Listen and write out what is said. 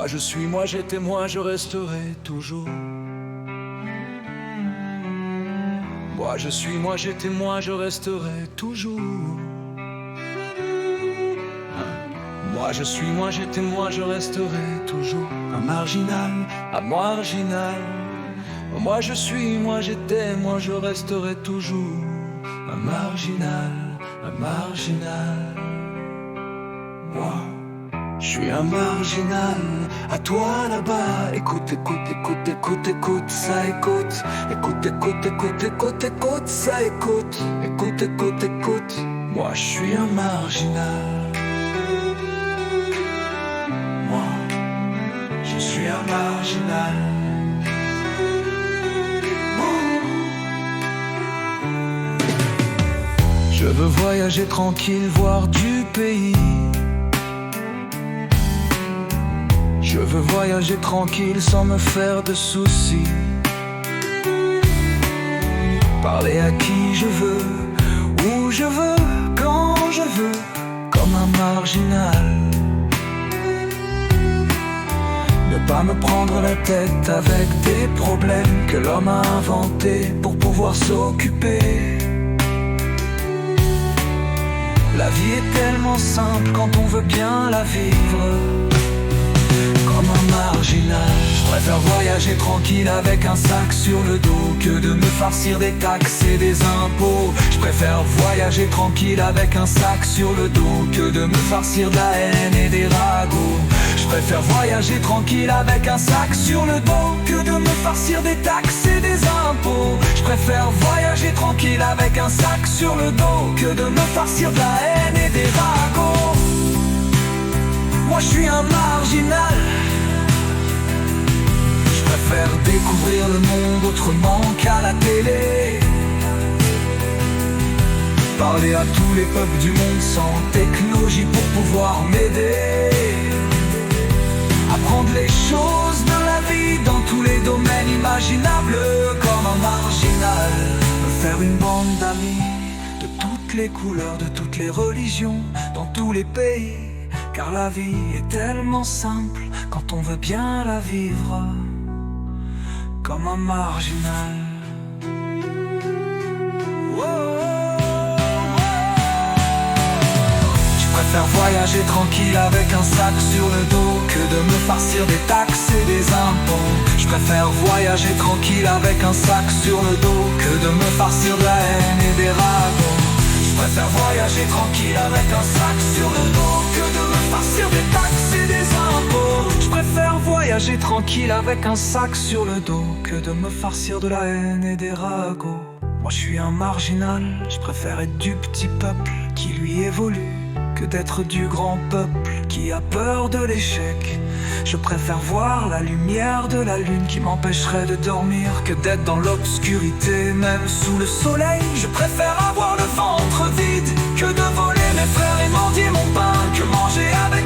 Moi je suis, moi j'étais, moi je resterai toujours. Moi je suis, moi j'étais, moi je resterai toujours. Moi je suis, moi j'étais, moi je resterai toujours. Un marginal, un marginal. Moi je suis, moi j'étais, moi je resterai toujours. Un marginal, un marginal. Moi, je suis un marginal. À toi là-bas, écoute, écoute, écoute, écoute, écoute, ça écoute. Écoute, écoute, écoute, écoute, écoute, ça écoute. Écoute, écoute, écoute. Moi je suis un marginal. Moi, je suis un marginal. Je veux voyager tranquille, voir du pays. Je veux voyager tranquille sans me faire de soucis. Parler à qui je veux, où je veux, quand je veux, comme un marginal. Ne pas me prendre la tête avec des problèmes que l'homme a inventés pour pouvoir s'occuper. La vie est tellement simple quand on veut bien la vivre. Comme un marginal, je préfère voyager tranquille avec un sac sur le dos que de me farcir des taxes et des impôts. Je préfère voyager tranquille avec un sac sur le dos que de me farcir de la haine et des ragots. Je préfère voyager tranquille avec un sac sur le dos que de me farcir des taxes et des impôts. Je préfère voyager tranquille avec un sac sur le dos que de me farcir de la haine et des ragots. Moi je suis un marginal. Je préfère découvrir le monde autrement qu'à la télé. Parler à tous les peuples du monde sans technologie pour pouvoir m'aider. Apprendre les choses de la vie dans tous les domaines imaginables comme un marginal. Me faire une bande d'amis de toutes les couleurs, de toutes les religions, dans tous les pays. Car la vie est tellement simple quand on veut bien la vivre. Comme un marginal. Je préfère voyager tranquille avec un sac sur le dos que de me farcir des taxes et des impôts. Je préfère voyager tranquille avec un sac sur le dos que de me farcir de la haine et des ragots. Je préfère voyager tranquille avec un sac sur le dos que de me farcir des taxes et des impôts. Je préfère voyager tranquille avec un sac sur le dos que de me farcir de la haine et des ragots. Moi je suis un marginal, je préfère être du petit peuple qui lui évolue que d'être du grand peuple qui a peur de l'échec. Je préfère voir la lumière de la lune qui m'empêcherait de dormir que d'être dans l'obscurité, même sous le soleil. Je préfère avoir le ventre vide que de voler mes frères et mendier mon pain, que manger avec